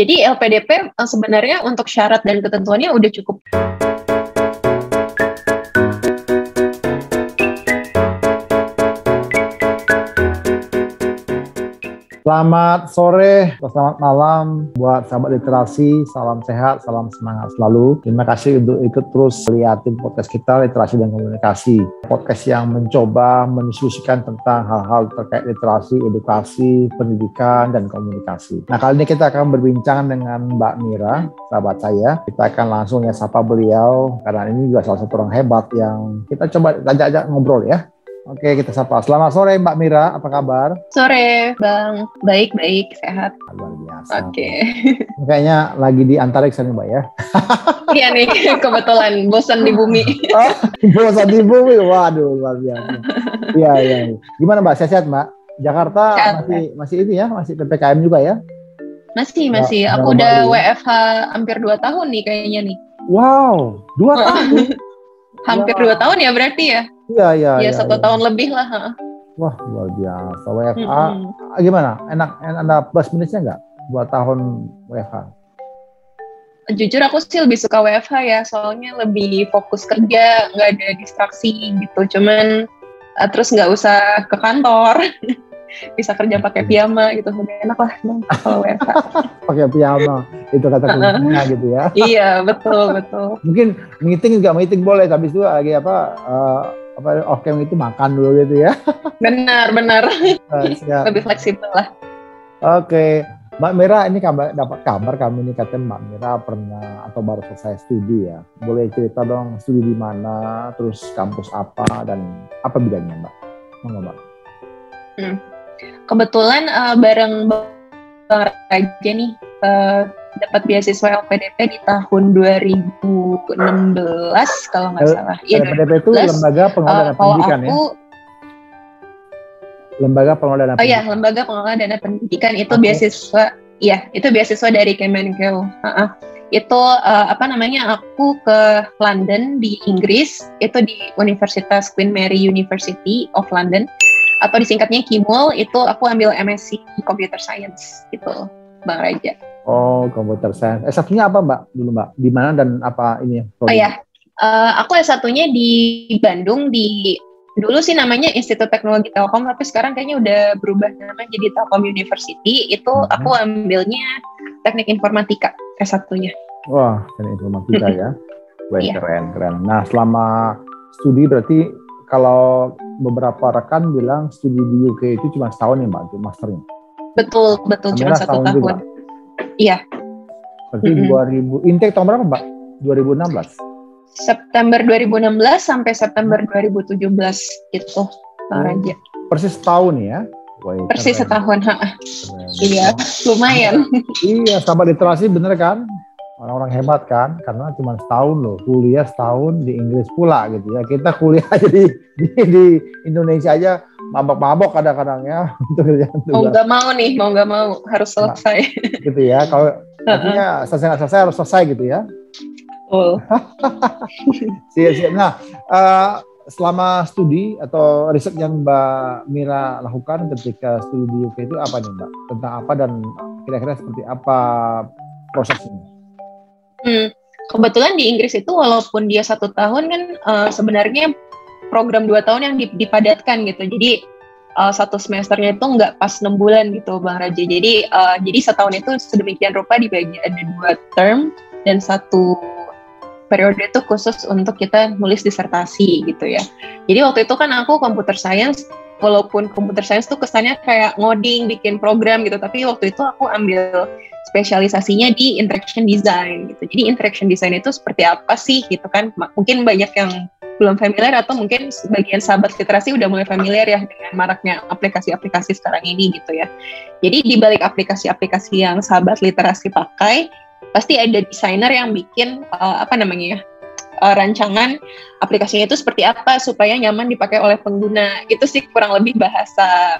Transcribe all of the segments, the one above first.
Jadi LPDP sebenarnya untuk syarat dan ketentuannya udah cukup. Selamat sore, selamat malam buat sahabat literasi, salam sehat, salam semangat selalu. Terima kasih untuk ikut terus liatin podcast kita, Literasi dan Komunikasi. Podcast yang mencoba mendiskusikan tentang hal-hal terkait literasi, edukasi, pendidikan, dan komunikasi. Nah, kali ini kita akan berbincang dengan Mbak Mira, sahabat saya. Kita akan langsung sapa beliau, karena ini juga salah satu orang hebat yang kita coba ajak-ajak ngobrol ya. Oke, kita sapa. Selamat sore Mbak Mira, apa kabar? Sore Bang, baik-baik, sehat. Luar biasa. Oke. Kayaknya lagi di antariksa nih Mbak ya. Iya nih, kebetulan bosan di bumi. Oh, bosan di bumi, waduh luar biasa. Iya. Gimana Mbak, sehat Mbak? Jakarta sehat, masih ini ya, masih PPKM juga ya? Masih. Aku udah WFH hampir 2 tahun nih kayaknya nih. Wow, 2 tahun? Hampir 2 tahun ya berarti ya? Iya. Ya 1 tahun lebih lah. Wah, luar biasa. WFH, gimana? Enak Anda plus minusnya nggak? 2 tahun WFH? Jujur aku sih lebih suka WFH ya, soalnya lebih fokus kerja, nggak ada distraksi gitu. Cuman terus nggak usah ke kantor, bisa kerja pakai piyama gitu, lebih enak lah kalau WFH. Pakai piyama, itu kata kuncinya gitu ya. Iya, betul. Mungkin meeting boleh, tapi itu lagi off cam itu makan dulu gitu ya. Benar. Lebih fleksibel lah. Oke. Mbak Mira, ini dapat kabar kami ini katanya Mbak Mira pernah atau baru selesai studi ya. Boleh cerita dong studi di mana, terus kampus apa dan apa bidangnya Mbak? Monggo Mbak. Kebetulan bareng Bang Raja nih dapat beasiswa LPDP di tahun 2016 kalau nggak salah. Iya, LPDP itu Lembaga Pengelola Dana Pendidikan ya? Lembaga Pengelola Dana Pendidikan. Oh iya, Lembaga Pengelola Dana Pendidikan itu beasiswa. Iya, itu beasiswa dari Kemenkeu. Itu aku ke London di Inggris, itu di Universitas Queen Mary University of London, atau disingkatnya KIMUL. Itu aku ambil MSc Computer Science gitu, Bang Raja. Oh, Computer Science. S1-nya apa Mbak dulu Mbak? Di mana dan apa ini? Oh ya, aku S1-nya di Bandung, dulu sih namanya Institut Teknologi Telkom, tapi sekarang kayaknya udah berubah nama jadi Telkom University. Itu aku ambilnya Teknik Informatika S1-nya. Wah, Teknik Informatika ya. Wah, keren. Nah, selama studi berarti kalau beberapa rekan bilang studi di UK itu cuma setahun ya Mbak, untuk masternya? Betul, cuma 1 tahun. Juga. Iya. Berarti 2000, intake tahun berapa Mbak? 2016? September 2016 sampai September 2017 gitu, Bang Raja. Persis setahun ya? Persis setahun, Iya, lumayan. Iya, sahabat literasi bener kan? Orang-orang hebat kan? Karena cuma setahun loh, kuliah setahun di Inggris pula gitu ya. Kita kuliah aja di Indonesia aja mabok-mabok kadang-kadang ya. Mau nggak mau harus selesai. Nah, gitu ya, kalau artinya selesai harus selesai gitu ya. Oh. Siap. Nah, selama studi atau riset yang Mbak Mira lakukan ketika studi di UK itu apa nih Mbak? Tentang apa dan kira-kira seperti apa prosesnya? Kebetulan di Inggris itu walaupun dia 1 tahun kan sebenarnya program 2 tahun yang dipadatkan gitu. Jadi 1 semesternya itu nggak pas 6 bulan gitu Bang Raja. Jadi setahun itu sedemikian rupa dibagi ada 2 term dan 1 periode itu khusus untuk kita nulis disertasi gitu ya. Jadi waktu itu kan aku computer science, walaupun computer science tuh kesannya kayak ngoding, bikin program gitu, tapi waktu itu aku ambil spesialisasinya di interaction design gitu. Jadi interaction design itu seperti apa sih gitu kan? Mungkin banyak yang belum familiar atau mungkin sebagian sahabat literasi udah mulai familiar ya dengan maraknya aplikasi-aplikasi sekarang ini gitu ya. Jadi di balik aplikasi-aplikasi yang sahabat literasi pakai, pasti ada desainer yang bikin rancangan aplikasinya itu seperti apa supaya nyaman dipakai oleh pengguna. Itu sih kurang lebih bahasa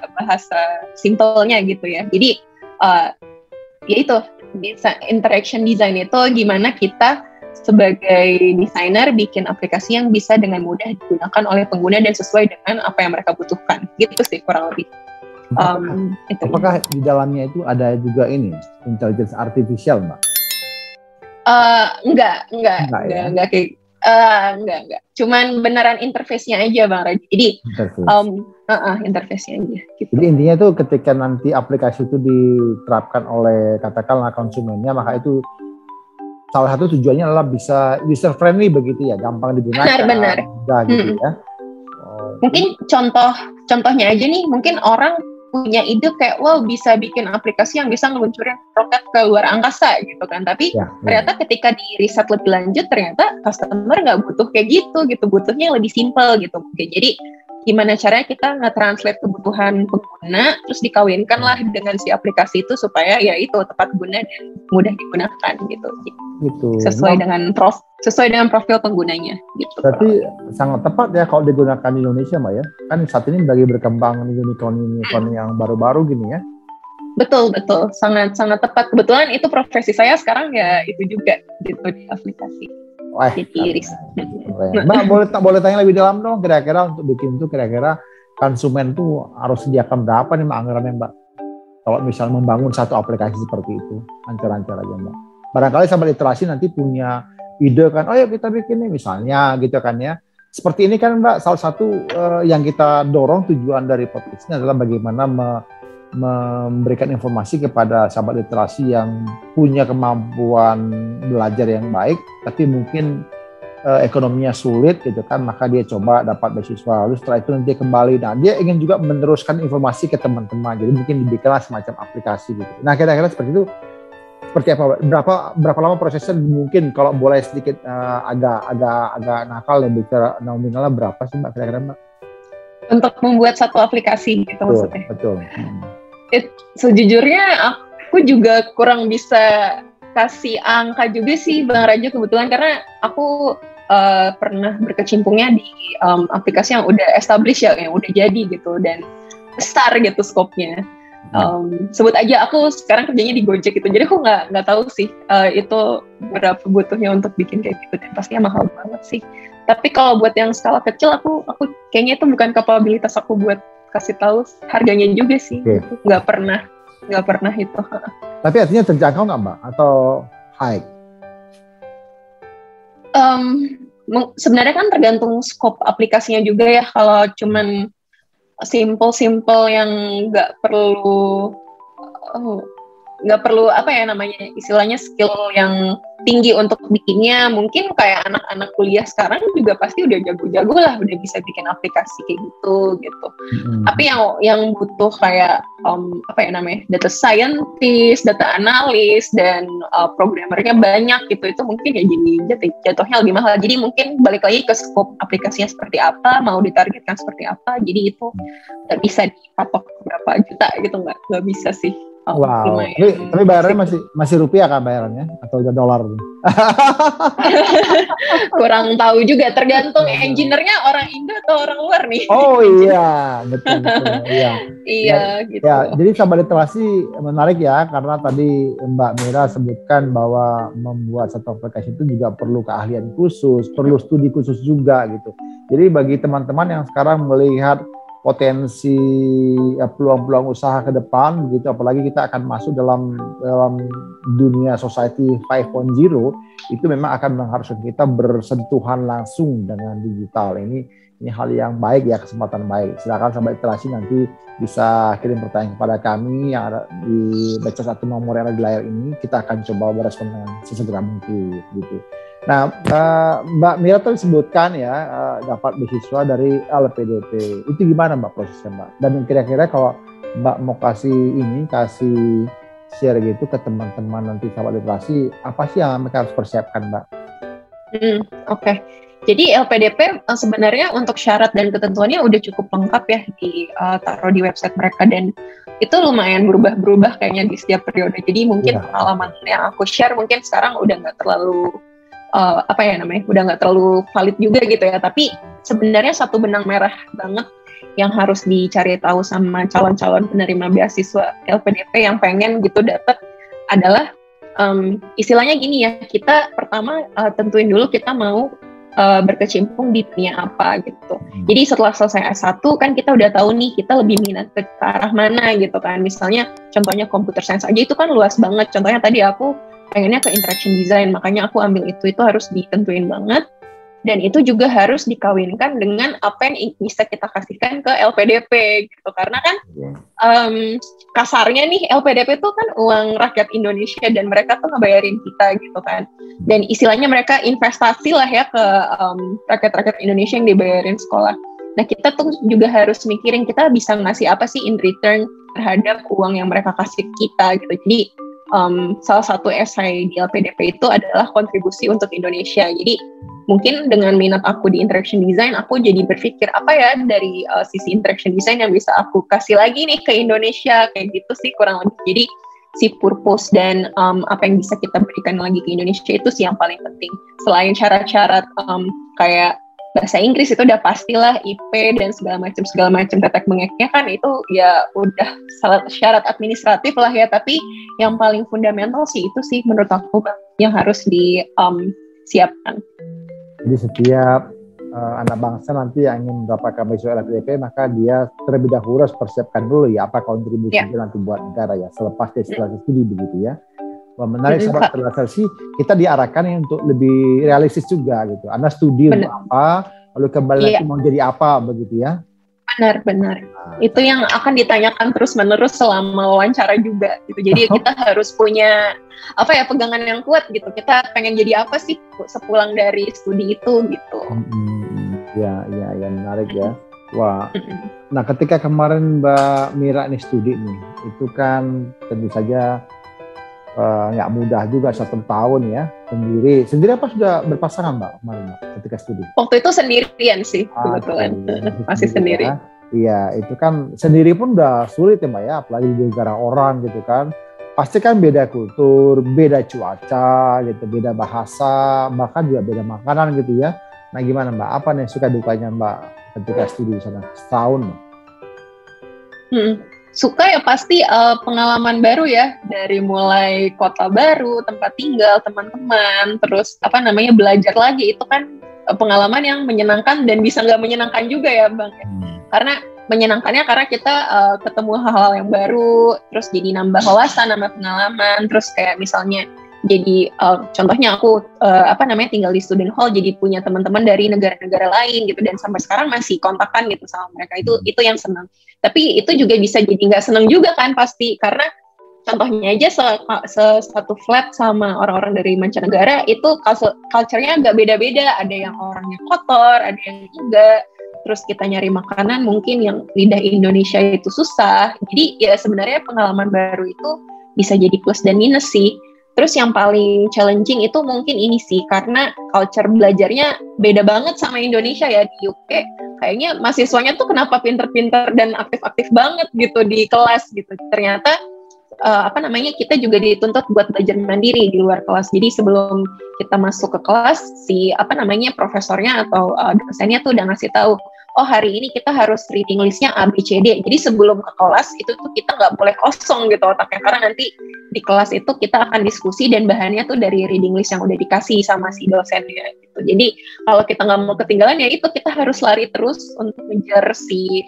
simpelnya gitu ya. Jadi interaction design itu gimana kita sebagai desainer bikin aplikasi yang bisa dengan mudah digunakan oleh pengguna dan sesuai dengan apa yang mereka butuhkan. Gitu sih kurang lebih. Apakah di dalamnya itu ada juga ini intelligence artificial, Mbak? Enggak kayak enggak. Cuman beneran interface-nya aja Bang Raji. Jadi interface-nya aja. Gitu. Jadi intinya tuh ketika nanti aplikasi itu diterapkan oleh katakanlah konsumennya, maka itu salah satu tujuannya adalah bisa user friendly begitu ya, gampang digunakan. Benar. Gitu ya. Mungkin contohnya aja nih, mungkin orang punya ide kayak bisa bikin aplikasi yang bisa ngeluncurin roket ke luar angkasa gitu kan, tapi ternyata ketika di riset lebih lanjut ternyata customer nggak butuh kayak gitu, butuhnya yang lebih simple gitu. Oke, jadi gimana caranya kita nge-translate kebutuhan pengguna terus dikawinkan lah dengan si aplikasi itu supaya ya itu tepat guna dan mudah digunakan gitu. Sesuai dengan profil penggunanya gitu. Berarti sangat tepat ya kalau digunakan di Indonesia, Mbak ya. Kan saat ini lagi berkembang unicorn yang baru-baru gini ya. Betul, sangat tepat. Kebetulan itu profesi saya sekarang ya itu juga gitu di aplikasi. Jadi Mbak boleh tanya lebih dalam dong, kira-kira untuk bikin itu kira-kira konsumen tuh harus sediakan berapa nih Mbak anggarannya, Mbak? Kalau misalnya membangun satu aplikasi seperti itu, lancar-lancar aja Mbak. Barangkali sahabat literasi nanti punya ide kan, ayo kita bikin nih misalnya gitu kan ya. Seperti ini kan Mbak, salah satu yang kita dorong tujuan dari podcast ini adalah bagaimana memberikan informasi kepada sahabat literasi yang punya kemampuan belajar yang baik, tapi mungkin ekonominya sulit gitu kan, maka dia coba dapat beasiswa, lalu setelah itu nanti kembali. Nah, dia ingin juga meneruskan informasi ke teman-teman, jadi mungkin dibikinlah semacam aplikasi gitu. Nah, kira-kira seperti itu, seperti apa? Berapa lama prosesnya? Mungkin kalau boleh sedikit agak nakal ya, bicara nominalnya berapa sih Mbak kira-kira Mbak? Untuk membuat satu aplikasi gitu maksudnya? Betul. Sejujurnya aku juga kurang bisa kasih angka juga sih Bang Raja kebetulan, karena aku pernah berkecimpungnya di aplikasi yang udah established ya, yang udah jadi gitu dan besar gitu skopnya. Sebut aja aku sekarang kerjanya di Gojek gitu, jadi aku nggak tahu sih itu berapa butuhnya untuk bikin kayak gitu, dan pastinya mahal banget sih. Tapi kalau buat yang skala kecil aku kayaknya itu bukan kapabilitas aku buat kasih tahu harganya juga sih. Gitu. Nggak pernah itu. Tapi artinya terjangkau nggak Mbak atau high? Sebenarnya kan tergantung skop aplikasinya juga ya. Kalau cuman simple yang nggak perlu apa ya namanya, istilahnya skill yang tinggi untuk bikinnya, mungkin kayak anak-anak kuliah sekarang juga pasti udah jago-jago lah, udah bisa bikin aplikasi kayak gitu. Tapi yang butuh kayak apa ya namanya, data scientist, data analis, dan programmernya banyak gitu, itu mungkin ya jadi jatuhnya lebih mahal. Jadi mungkin balik lagi ke scope aplikasinya seperti apa, mau ditargetkan seperti apa, jadi itu nggak bisa dipatok berapa juta gitu, nggak bisa sih. Wow, tapi bayarannya masih rupiah kan bayarannya atau udah dolar? Kurang tahu juga, tergantung engineer-nya orang Indo atau orang luar nih. Oh iya, betul iya. Iya gitu. Ya, jadi sahabat literasi menarik ya, karena tadi Mbak Mira sebutkan bahwa membuat satu aplikasi itu juga perlu keahlian khusus, perlu studi khusus juga gitu. Jadi bagi teman-teman yang sekarang melihat potensi peluang-peluang usaha ke depan begitu, apalagi kita akan masuk dalam dunia society 5.0, itu memang akan mengharuskan kita bersentuhan langsung dengan digital. Ini hal yang baik ya, kesempatan baik. Silakan sahabat literasi nanti bisa kirim pertanyaan kepada kami yang ada di baca satu nomor yang ada di layar ini, kita akan coba berespon dengan sesegera mungkin gitu. Nah, Mbak Mira tadi sebutkan ya dapat beasiswa dari LPDP. Itu gimana Mbak prosesnya Mbak? Dan kira-kira kalau Mbak mau kasih share gitu ke teman-teman nanti sahabat literasi, apa sih yang mereka harus persiapkan Mbak? Oke. Jadi LPDP sebenarnya untuk syarat dan ketentuannya udah cukup lengkap ya, taruh di website mereka, dan itu lumayan berubah-berubah kayaknya di setiap periode. Jadi mungkin pengalaman yang aku share mungkin sekarang udah nggak terlalu udah nggak terlalu valid juga gitu ya. Tapi sebenarnya satu benang merah banget yang harus dicari tahu sama calon-calon penerima beasiswa LPDP yang pengen gitu dapat adalah istilahnya gini ya, kita pertama tentuin dulu kita mau berkecimpung di dunia apa gitu. Jadi setelah selesai S1 kan kita udah tahu nih kita lebih minat ke arah mana gitu kan. Misalnya contohnya computer science aja itu kan luas banget. Contohnya tadi aku pengennya ke interaction design, makanya aku ambil itu harus ditentuin banget. Dan itu juga harus dikawinkan dengan apa yang bisa kita kasihkan ke LPDP gitu. Karena kan kasarnya nih LPDP itu kan uang rakyat Indonesia dan mereka tuh ngebayarin kita gitu kan. Dan istilahnya mereka investasi lah ya ke rakyat-rakyat Indonesia yang dibayarin sekolah. Nah kita tuh juga harus mikirin kita bisa ngasih apa sih in return terhadap uang yang mereka kasih kita gitu. Jadi salah satu esai di LPDP itu adalah kontribusi untuk Indonesia. Jadi mungkin dengan minat aku di interaction design, aku jadi berpikir apa ya dari sisi interaction design yang bisa aku kasih lagi nih ke Indonesia, kayak gitu sih kurang lebih. Jadi si purpose dan apa yang bisa kita berikan lagi ke Indonesia itu sih yang paling penting. Selain syarat-syarat kayak bahasa Inggris itu udah pastilah, IP dan segala macam tetek bengeknya kan itu ya udah syarat administratif lah ya. Tapi yang paling fundamental sih itu sih menurut aku yang harus disiapkan. Jadi setiap anak bangsa nanti yang ingin mendapatkan beasiswa LPDP, maka dia terlebih dahulu harus persiapkan dulu ya apa kontribusi nanti buat negara ya selepas dia studi begitu ya. Wah, menarik sahabat relasi, kita diarahkan untuk lebih realistis juga gitu. Anda studi untuk apa, lalu kembali nanti mau jadi apa begitu ya. Benar. Itu yang akan ditanyakan terus-menerus selama wawancara juga gitu. Jadi kita harus punya pegangan yang kuat gitu. Kita pengen jadi apa sih sepulang dari studi itu gitu. Ya menarik ya. Wah. Nah, ketika kemarin Mbak Mira nih studi nih, itu kan tentu saja nggak mudah juga 1 tahun ya sendiri apa sudah berpasangan Mbak kemarin ketika studi? Waktu itu sendirian sih kebetulan masih sendiri. Iya itu kan sendiri pun udah sulit ya Mbak ya, apalagi di negara orang gitu kan, pasti kan beda kultur, beda cuaca gitu, beda bahasa, bahkan juga beda makanan gitu ya. Nah gimana Mbak, apa nih suka dukanya Mbak ketika studi di sana setahun Mbak? Suka ya pasti pengalaman baru ya, dari mulai kota baru, tempat tinggal, teman-teman, terus belajar lagi, itu kan pengalaman yang menyenangkan dan bisa nggak menyenangkan juga ya Bang. Karena menyenangkannya karena kita ketemu hal-hal yang baru, terus jadi nambah wawasan, nambah pengalaman, terus kayak misalnya jadi contohnya aku tinggal di student hall, jadi punya teman-teman dari negara-negara lain gitu, dan sampai sekarang masih kontakan gitu sama mereka, itu yang senang. Tapi itu juga bisa jadi nggak senang juga kan pasti, karena contohnya aja satu flat sama orang-orang dari mancanegara itu culture-nya agak beda-beda, ada yang orangnya kotor, ada yang enggak, terus kita nyari makanan mungkin yang lidah Indonesia itu susah. Jadi ya sebenarnya pengalaman baru itu bisa jadi plus dan minus sih. Terus yang paling challenging itu mungkin ini sih, karena culture belajarnya beda banget sama Indonesia ya. Di UK kayaknya mahasiswanya tuh kenapa pinter-pinter dan aktif-aktif banget gitu di kelas gitu. Ternyata kita juga dituntut buat belajar mandiri di luar kelas. Jadi sebelum kita masuk ke kelas, profesornya atau dosennya tuh udah ngasih tahu, oh hari ini kita harus reading listnya A, B, C, D. Jadi sebelum ke kelas itu tuh kita nggak boleh kosong gitu otaknya, karena nanti di kelas itu kita akan diskusi dan bahannya tuh dari reading list yang udah dikasih sama si dosennya gitu. Jadi kalau kita nggak mau ketinggalan ya itu kita harus lari terus untuk ngejar si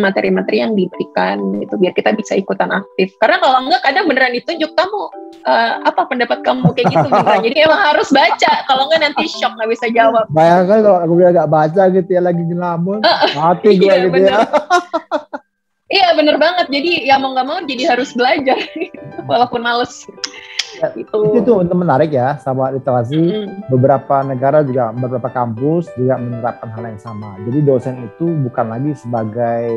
materi-materi yang diberikan gitu, biar kita bisa ikutan aktif. Karena kalau enggak kadang beneran ditunjuk, kamu apa pendapat kamu kayak gitu beneran. Jadi emang harus baca, kalau enggak nanti shock nggak bisa jawab. Bayangkan kalau aku bilang nggak baca gitu ya, lagi ngelamun, mati gue gitu bener. Ya. Iya bener banget, jadi ya mau nggak mau jadi harus belajar walaupun males. Ya, itu tuh menarik ya, sahabat literasi. Beberapa negara juga, beberapa kampus juga menerapkan hal yang sama. Jadi dosen itu bukan lagi sebagai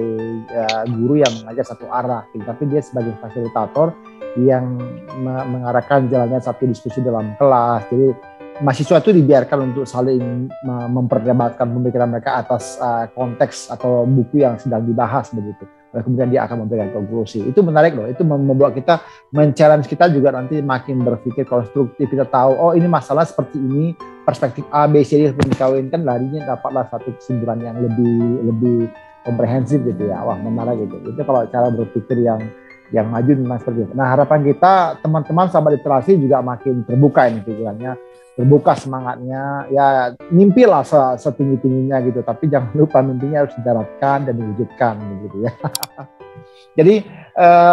guru yang mengajar satu arah, tapi dia sebagai fasilitator yang mengarahkan jalannya satu diskusi dalam kelas. Jadi mahasiswa itu dibiarkan untuk saling memperdebatkan pemikiran mereka atas konteks atau buku yang sedang dibahas begitu. Kemudian dia akan memberikan konklusi. Itu menarik loh. Itu membuat kita men-challenge kita juga nanti makin berpikir konstruktif. Kita tahu, oh ini masalah seperti ini, perspektif A, B, C, D seperti dikawinkan, larinya dapatlah satu kesimpulan yang lebih komprehensif gitu ya. Wah menarik gitu. Itu kalau cara berpikir yang maju memang seperti itu. Nah harapan kita teman-teman sahabat literasi juga makin terbuka ini pikirannya. terbuka semangatnya, ya mimpilah setinggi-tingginya gitu, tapi jangan lupa mimpinya harus dijalankan dan diwujudkan begitu ya. Jadi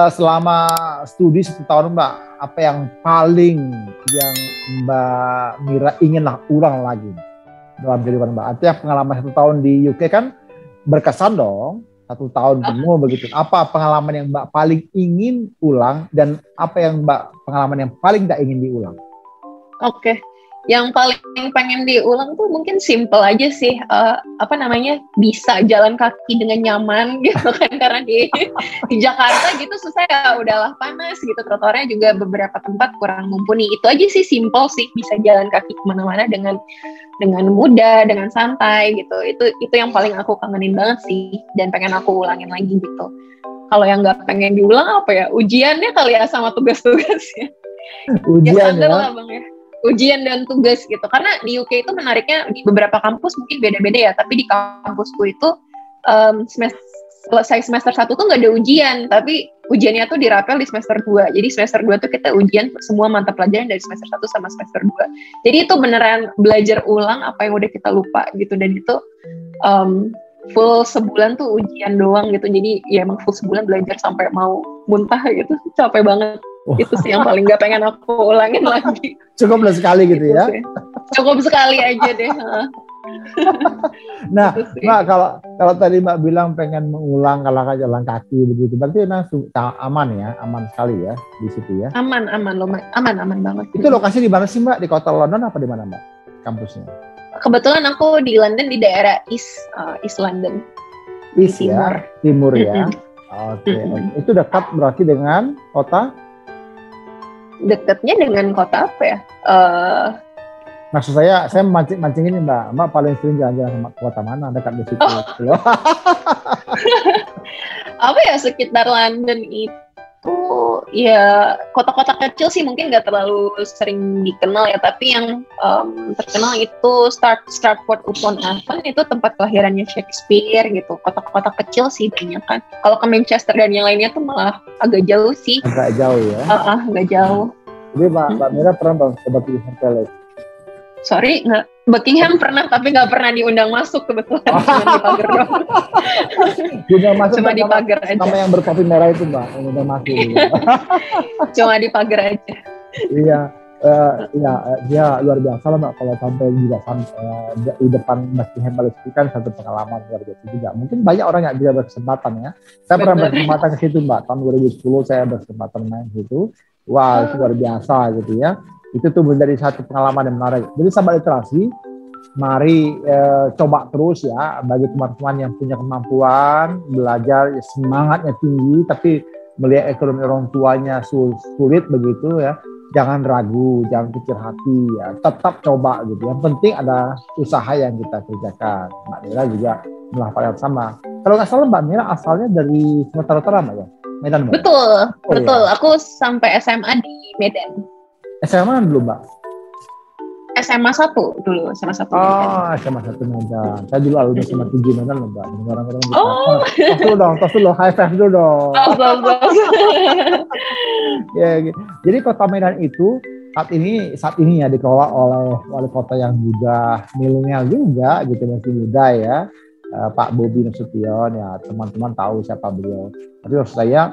selama studi 1 tahun Mbak, apa yang paling yang Mbak Mira inginlah ulang lagi dalam kehidupan Mbak? Artinya pengalaman 1 tahun di UK kan berkesan dong, 1 tahun penuh begitu. Apa pengalaman yang Mbak paling ingin ulang dan apa yang pengalaman yang paling tidak ingin diulang? Oke. Yang paling pengen diulang tuh mungkin simple aja sih, bisa jalan kaki dengan nyaman gitu kan, karena di Jakarta gitu susah ya, udahlah panas gitu, trotoarnya juga beberapa tempat kurang mumpuni. Itu aja sih, simple sih, bisa jalan kaki kemana-mana dengan mudah, dengan santai gitu. Itu yang paling aku kangenin banget sih, dan pengen aku ulangin lagi gitu. Kalau yang nggak pengen diulang apa ya, ujiannya kali ya sama tugas-tugasnya. Ujian ya? Lah, Bang, ya. Ujian dan tugas gitu, karena di UK itu menariknya di beberapa kampus mungkin beda-beda ya, tapi di kampusku itu selesai semester 1 tuh nggak ada ujian, tapi ujiannya tuh dirapel di semester 2. Jadi semester 2 tuh kita ujian semua mata pelajaran dari semester 1 sama semester 2. Jadi itu beneran belajar ulang apa yang udah kita lupa gitu, dan itu full sebulan tuh ujian doang gitu. Jadi ya emang full sebulan belajar sampai mau muntah gitu, capek banget. Itu sih yang paling gak pengen aku ulangin lagi. Cukup sekali gitu ya? Sih. Cukup sekali aja deh. Nah, Mbak, kalau tadi Mbak bilang pengen mengulang kalau jalan kaki begitu, berarti memang aman ya, aman sekali ya di situ ya? Aman banget. Itu lokasi di mana sih Mbak? Di kota London apa di mana Mbak kampusnya? Kebetulan aku di London, di daerah East London. East ya, timur ya. Oke. Itu dekat berarti dengan kota? Dekatnya dengan kota apa ya? Maksud saya mancing ini Mbak paling sering jalan-jalan sama kota mana dekat di situ? Apa ya, sekitar London itu ya kota-kota kecil sih, mungkin nggak terlalu sering dikenal ya, tapi yang terkenal itu Stratford-upon-Avon, itu tempat kelahirannya Shakespeare gitu. Kota-kota kecil sih banyak kan. Kalau ke Manchester dan yang lainnya tuh malah agak jauh sih. Agak jauh ya? Agak jauh. Jadi Mbak Mira pernah ke Buckingham Palace? Sorry, nggak. Buckingham pernah, tapi nggak pernah diundang masuk kebetulan. Cuma di pagar doang. Diundang masuk cuma di pagar aja. Sama yang bertopi merah itu Mbak, yang udah masuk. Cuma di pagar aja. Iya, dia luar biasa lah Mbak, kalau sampai di depan Buckingham Palace itu kan satu pengalaman luar biasa juga. Mungkin banyak orang yang bisa berkesempatan ya. Saya pernah berkesempatan ke situ Mbak, tahun 2010 saya berkesempatan main ke situ. Wah, itu luar biasa gitu ya. Itu tuh menjadi satu pengalaman yang menarik. Jadi sahabat literasi, mari coba terus ya, bagi teman-teman yang punya kemampuan belajar, semangatnya tinggi, tapi melihat ekonomi orang tuanya sulit begitu ya, jangan ragu, jangan kecil hati ya, tetap coba gitu. Yang penting ada usaha yang kita kerjakan. Mbak Mira juga melakukan yang sama. Kalau nggak salah Mbak Mira asalnya dari Sumatera Utara Mbak ya? Medan Mbak? Betul. Ya? Aku sampai SMA di Medan. SMA dulu Mbak? SMA 1 dulu, SMA 1 Medan. SMA 1 Medan. Saya dulu alumni SMA 7 Medan loh Mbak. Orang-orang gitu. Tos dulu, high five dulu dong. Ya, gitu. Jadi kota Medan itu saat ini ya dikelola oleh wali kota yang juga milenial juga gitu, masih muda ya. Pak Bobi Nasution ya, teman-teman tahu siapa beliau. Tapi maksud saya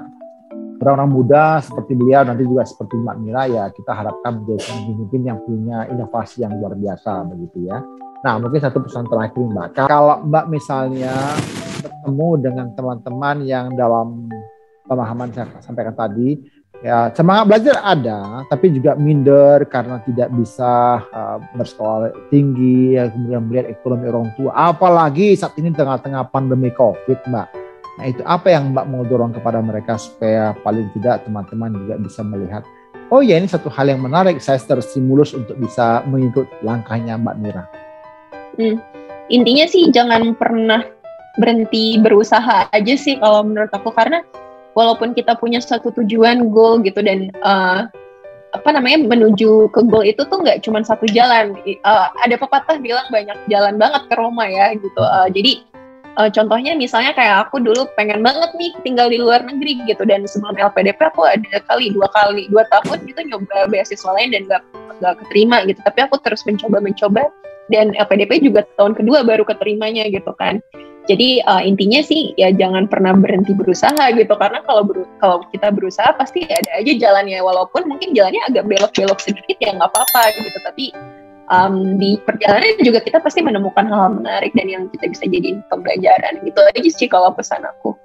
orang-orang muda seperti beliau, nanti juga seperti Mbak Mira ya, kita harapkan menjadi pemimpin yang punya inovasi yang luar biasa begitu ya. Nah, mungkin satu pesan terakhir Mbak, kalau Mbak misalnya bertemu dengan teman-teman yang dalam pemahaman saya sampaikan tadi, ya semangat belajar ada, tapi juga minder karena tidak bisa bersekolah tinggi, ya, kemudian melihat ekonomi orang tua, apalagi saat ini tengah-tengah pandemi COVID Mbak. Nah itu apa yang Mbak mau dorong kepada mereka supaya paling tidak teman-teman juga bisa melihat, oh ya ini satu hal yang menarik, saya terstimulus untuk bisa mengikut langkahnya Mbak Mira. Intinya sih jangan pernah berhenti berusaha aja sih kalau menurut aku, karena walaupun kita punya satu tujuan, goal gitu, dan menuju ke goal itu tuh nggak cuma satu jalan. Ada pepatah bilang banyak jalan banget ke Roma ya gitu. Jadi contohnya misalnya kayak aku dulu pengen banget nih tinggal di luar negeri gitu, dan sebelum LPDP aku ada 2 tahun gitu nyoba beasiswa lain dan nggak keterima gitu. Tapi aku terus mencoba dan LPDP juga tahun kedua baru keterimanya gitu kan. Jadi intinya sih ya jangan pernah berhenti berusaha gitu, karena kalau kita berusaha pasti ada aja jalannya, walaupun mungkin jalannya agak belok-belok sedikit ya nggak apa-apa gitu, tapi di perjalanan juga kita pasti menemukan hal menarik dan yang kita bisa jadiin pembelajaran gitu aja sih kalau pesan aku,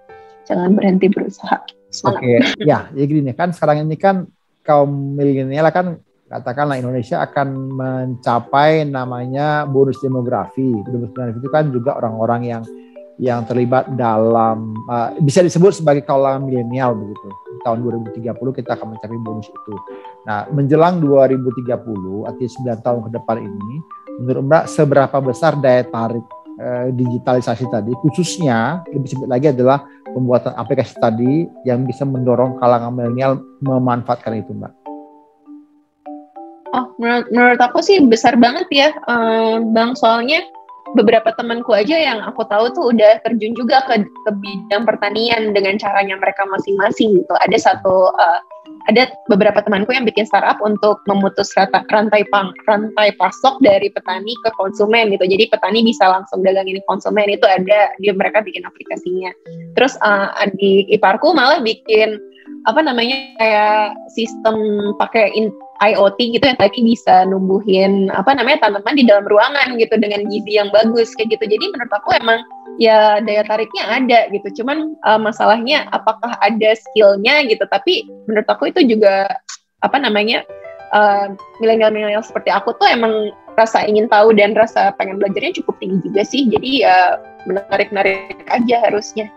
jangan berhenti berusaha. Oke, ya jadi gini kan sekarang ini kan kaum milenial kan katakanlah Indonesia akan mencapai namanya bonus demografi. Bonus demografi itu kan juga orang-orang yang terlibat dalam bisa disebut sebagai kalangan milenial begitu. Tahun 2030 kita akan mencapai bonus itu. Nah, menjelang 2030 artinya 9 tahun ke depan ini, menurut Mbak seberapa besar daya tarik digitalisasi tadi, khususnya lebih sebut lagi adalah pembuatan aplikasi tadi yang bisa mendorong kalangan milenial memanfaatkan itu, Mbak? Oh, menurut aku sih besar banget ya, Bang, soalnya beberapa temanku aja yang aku tahu tuh udah terjun juga ke bidang pertanian dengan caranya mereka masing-masing gitu. Ada beberapa temanku yang bikin startup untuk memutus rantai pasok dari petani ke konsumen gitu. Jadi petani bisa langsung dagangin konsumen, itu ada, mereka bikin aplikasinya. Terus adik iparku malah bikin kayak sistem pakai IoT gitu yang tadi bisa numbuhin tanaman di dalam ruangan gitu dengan gizi yang bagus kayak gitu. Jadi menurut aku emang ya daya tariknya ada gitu. Cuman masalahnya apakah ada skillnya gitu. Tapi menurut aku itu juga milenial seperti aku tuh emang rasa ingin tahu dan rasa pengen belajarnya cukup tinggi juga sih. Jadi ya menarik aja harusnya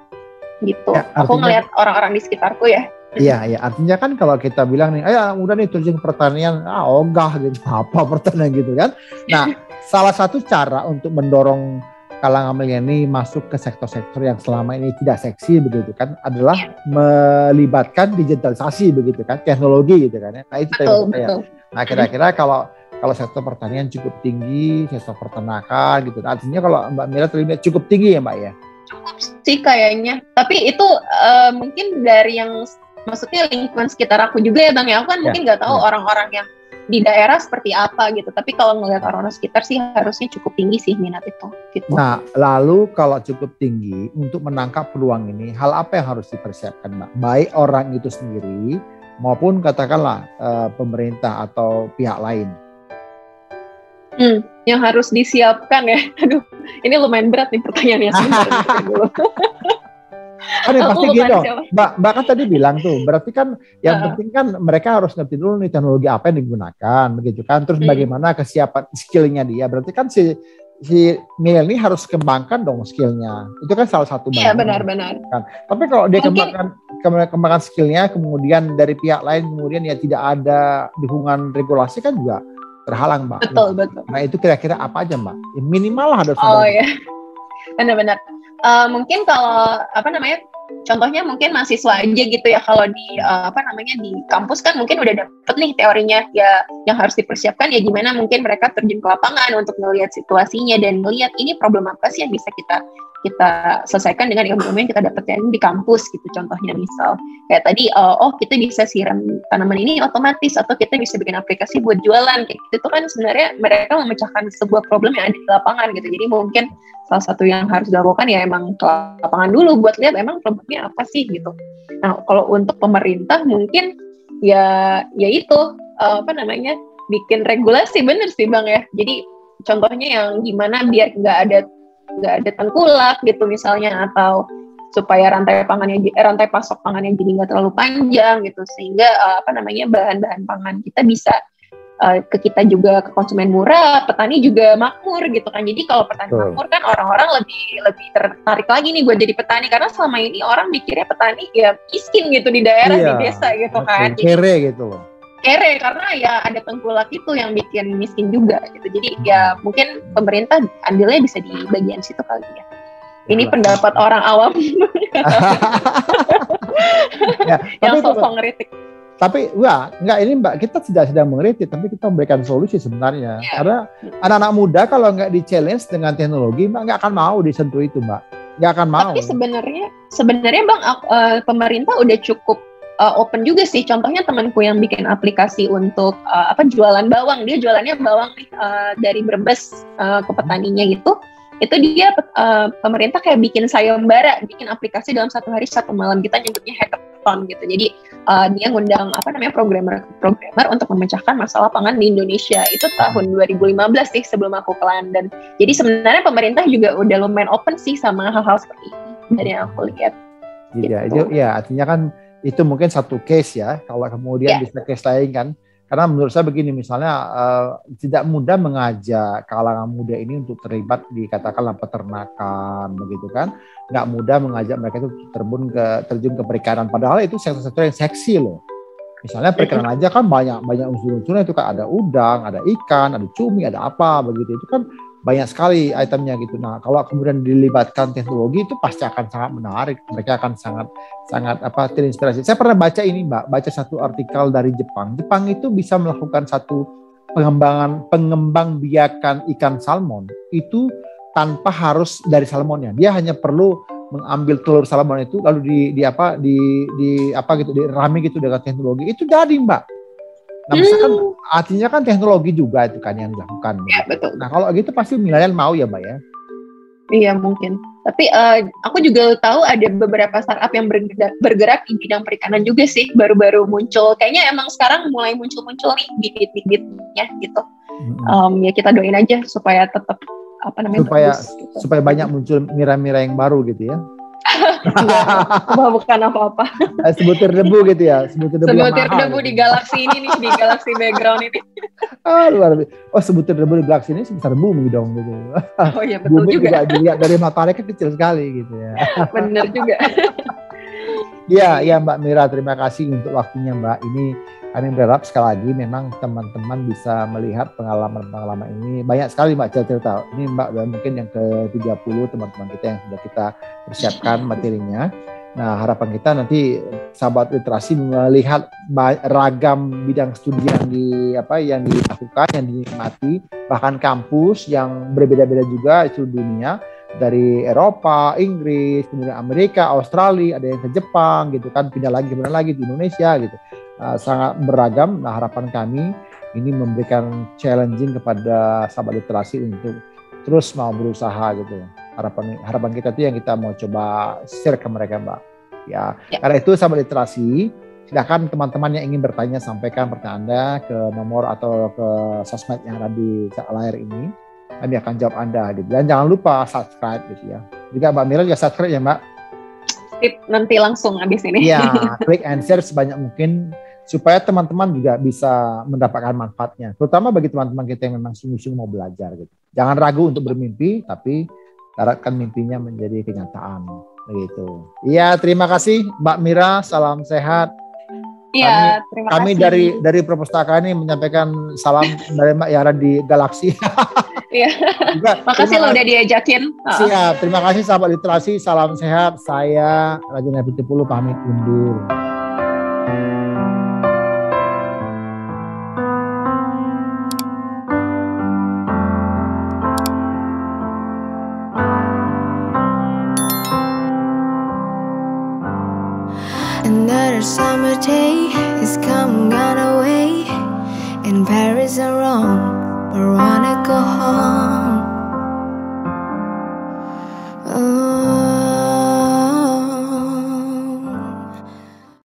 gitu. Ya, aku ngelihat orang-orang di sekitarku ya. Iya, artinya kan kalau kita bilang nih, udah nih terjun pertanian, ogah gitu, apa pertanian gitu kan. Nah, salah satu cara untuk mendorong kalangan milenial masuk ke sektor-sektor yang selama ini tidak seksi begitu kan, adalah melibatkan digitalisasi begitu kan, teknologi gitu kan. Nah, itu betul. Nah, kira-kira kalau sektor pertanian cukup tinggi, sektor peternakan gitu, artinya kalau Mbak Mira terlibat cukup tinggi ya Mbak ya? Cukup sih kayaknya, tapi itu mungkin dari yang maksudnya lingkungan sekitar aku juga ya Bang ya, aku kan mungkin nggak tahu orang-orang yang di daerah seperti apa gitu, tapi kalau ngelihat orang-orang sekitar sih harusnya cukup tinggi sih minat itu gitu. Nah, lalu kalau cukup tinggi untuk menangkap peluang ini, hal apa yang harus dipersiapkan Mbak? Baik orang itu sendiri maupun katakanlah pemerintah atau pihak lain. Yang harus disiapkan ya, aduh ini lumayan berat nih pertanyaannya sebenarnya dulu. Pasti gitu, Mbak kan tadi bilang tuh, berarti kan yang penting kan mereka harus ngerti dulu nih teknologi apa yang digunakan, begitu kan? Terus bagaimana kesiapan skillnya dia, berarti kan si milenial ini harus kembangkan dong skillnya, itu kan salah satu. Iya benar. Kan? Tapi kalau dia kembangkan skillnya, kemudian dari pihak lain kemudian ya tidak ada dukungan regulasi kan juga terhalang Mbak. Betul. Nah itu kira-kira apa aja Mbak? Ya, minimal lah harus. Oh ya, benar. Mungkin kalau contohnya mungkin mahasiswa aja gitu ya, kalau di di kampus kan mungkin udah dapet nih teorinya ya, yang harus dipersiapkan ya gimana mungkin mereka terjun ke lapangan untuk melihat situasinya dan melihat ini problem apa sih yang bisa kita selesaikan dengan ilmu-ilmu yang kita dapatkan di kampus gitu. Contohnya misal kayak tadi kita bisa siram tanaman ini otomatis, atau kita bisa bikin aplikasi buat jualan kayak gitu. Itu kan sebenarnya mereka memecahkan sebuah problem yang ada di lapangan gitu. Jadi mungkin salah satu yang harus dilakukan ya emang ke lapangan dulu buat lihat emang problemnya apa sih gitu. Nah, kalau untuk pemerintah mungkin ya itu bikin regulasi, bener sih Bang ya. Jadi contohnya yang gimana biar nggak ada tengkulak gitu misalnya, atau supaya rantai pasok pangannya jadi nggak terlalu panjang gitu, sehingga bahan-bahan pangan kita bisa ke kita juga, ke konsumen murah, petani juga makmur gitu kan. Jadi kalau petani makmur kan orang-orang lebih tertarik lagi nih buat jadi petani, karena selama ini orang mikirnya petani ya miskin gitu di daerah, di desa gitu kan. Kere gitu loh. Kere karena ya ada tengkulak itu yang bikin miskin juga gitu. Jadi ya mungkin pemerintah andilnya bisa di bagian situ kali ya. Ini pendapat orang awam yang sosok ngeritik. Tapi enggak, ini Mbak, kita tidak sedang mengkritik, tapi kita memberikan solusi sebenarnya. Karena anak-anak muda kalau nggak di-challenge dengan teknologi, Mbak nggak akan mau disentuh itu, Mbak. Nggak akan mau. Tapi sebenarnya Bang, pemerintah udah cukup open juga sih. Contohnya temanku yang bikin aplikasi untuk jualan bawang. Dia jualannya bawang nih dari Brebes ke petaninya gitu. Itu dia pemerintah kayak bikin sayembara, bikin aplikasi dalam 1 hari 1 malam, kita nyebutnya hackathon gitu. Jadi dia ngundang programmer untuk memecahkan masalah pangan di Indonesia. Itu tahun 2015 sih, sebelum aku ke London. Jadi sebenarnya pemerintah juga udah lumayan open sih sama hal-hal seperti ini dari yang aku lihat. Iya, gitu. Ya artinya kan itu mungkin satu case ya. Kalau kemudian bisa case lain kan. Karena menurut saya begini, misalnya tidak mudah mengajak kalangan muda ini untuk terlibat di katakanlah peternakan, begitu kan? Nggak mudah mengajak mereka itu terjun ke perikanan. Padahal itu sektor-sektor yang seksi loh. Misalnya perikanan aja kan banyak unsur-unsurnya itu kan, ada udang, ada ikan, ada cumi, ada apa begitu. Itu kan banyak sekali itemnya gitu. Nah, kalau kemudian dilibatkan teknologi itu pasti akan sangat menarik. Mereka akan sangat terinspirasi. Saya pernah baca ini, Mbak, baca satu artikel dari Jepang. Jepang itu bisa melakukan satu pengembang biakan ikan salmon itu tanpa harus dari salmonnya. Dia hanya perlu mengambil telur salmon itu lalu dirami gitu dengan teknologi. Itu jadi, Mbak. Nah, misalkan artinya kan teknologi juga itu kan yang dilakukan. Ya, betul. Nah, kalau gitu pasti milenial mau ya, Mbak ya? Iya, mungkin. Tapi aku juga tahu ada beberapa startup yang bergerak di bidang perikanan juga sih, baru-baru muncul. Kayaknya emang sekarang mulai muncul-muncul nih bibit-bibitnya gitu. Ya kita doain aja supaya tetap supaya banyak muncul mira-mira yang baru gitu ya. Bukan apa-apa. Sebutir debu gitu ya. Sebutir debu di galaksi ini nih, di galaksi background ini. Luar biasa. Sebutir debu di galaksi ini sebesar bumi dong gitu. Oh iya, betul bumi juga. Dilihat dari matahari kan kecil sekali gitu ya. Bener juga. Ya Mbak Mira, terima kasih untuk waktunya, Mbak. Ini kami berharap sekali lagi memang teman-teman bisa melihat pengalaman-pengalaman ini. Banyak sekali Mbak cerita. Ini Mbak mungkin yang ke-30 teman-teman kita yang sudah kita persiapkan materinya. Nah, harapan kita nanti sahabat literasi melihat ragam bidang studi yang dilakukan, yang dinikmati, bahkan kampus yang berbeda-beda juga di seluruh dunia, dari Eropa, Inggris, kemudian Amerika, Australia, ada yang ke Jepang gitu kan, pindah lagi di Indonesia gitu. Sangat beragam. Nah, harapan kami ini memberikan challenging kepada sahabat literasi untuk terus mau berusaha gitu. Harapan kita itu yang kita mau coba share ke mereka, Mbak. Ya. Karena itu sahabat literasi, silakan teman-teman yang ingin bertanya sampaikan pertanyaan Anda ke nomor atau ke sosmed yang ada di layar ini. Kami akan jawab Anda. Dan jangan lupa subscribe gitu ya. Juga Mbak Mira juga subscribe ya, Mbak. Tip nanti langsung habis ini. Ya, klik and share sebanyak mungkin supaya teman-teman juga bisa mendapatkan manfaatnya. Terutama bagi teman-teman kita yang memang sungguh-sungguh mau belajar gitu. Jangan ragu untuk bermimpi, tapi harapkan mimpinya menjadi kenyataan. Begitu. Iya, terima kasih Mbak Mira, salam sehat. Iya, terima kasih. Kami dari perpustakaan ini menyampaikan salam dari Mbak Yara di Galaksi. Iya. Makasih lo udah diajakin. Siap. Terima kasih sahabat literasi. Salam sehat. Saya Raja Nabi Tepulu pamit undur. Another summer day is come gone away. In Paris and Rome, I wanna go home.